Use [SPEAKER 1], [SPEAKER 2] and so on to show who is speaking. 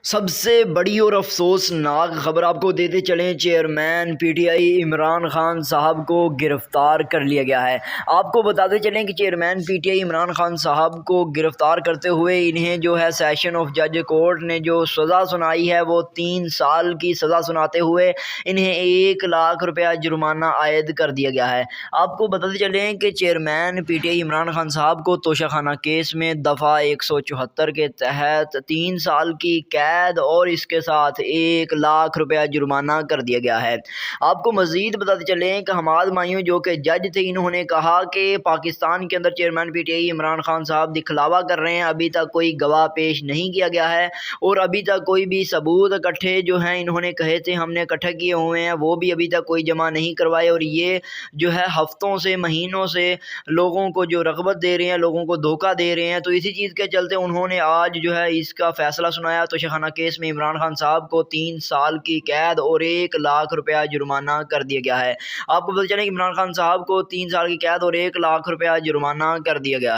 [SPEAKER 1] سب سے بڑی اور افسوسناک خبر آپ کو دیتے چلیں، chairman P T I Imran Khan صاحب کو گرفتار کر لیا گیا ہے۔ آپ کو بتاتے چلیں کہ chairman P T I Imran Khan صاحب کو گرفتار کرتے ہوئے انہیں سیشن آف جج کورٹ نے جو سزا سنائی ہے وہ 3 سال کی سزا سناتے ہوئے انہیں 1 لاکھ روپیہ جرمانہ عائد کر دیا گیا ہے۔ آپ کو بتاتے چلیں کہ chairman P T I Imran Khan صاحب کو توشہ خانہ کیس میں دفعہ 174 کے تحت 3 سال کی قید اور اس کے ساتھ 1 لاکھ روپیہ جرمانہ کر دیا گیا ہے۔ آپ کو مزید بتاتے چلیں کہ حماد مایوں جو کہ جج تھے، انہوں نے کہا کہ پاکستان کے اندر chairman P T I Imran Khan صاحب دکھلاوا کر رہے ہیں، ابھی تک کوئی گواہ پیش نہیں کیا گیا ہے اور ابھی تک کوئی بھی ثبوت اکٹھے انہوں نے کہے تھے ہم نے اکٹھے کیے ہوئے ہیں، وہ بھی ابھی تک کوئی جمع نہیں کروائے، اور یہ ہفتوں سے مہینوں سے لوگوں کو رغبت دے رہے ہیں، لوگوں کو دھوکہ دے رہے ہیں۔ تو اسی چیز کے چلتے انہوں نے آج اس کا فیصلہ سنایا۔ توشہ خانہ کیس میں عمران خان صاحب کو 3 سال کی قید اور 1 لاکھ روپیہ جرمانہ کر دیا گیا ہے۔ آپ کو پتہ چلے کہ عمران خان صاحب کو 3 سال کی قید اور 1 لاکھ روپیہ جرمانہ کر دیا گیا ہے۔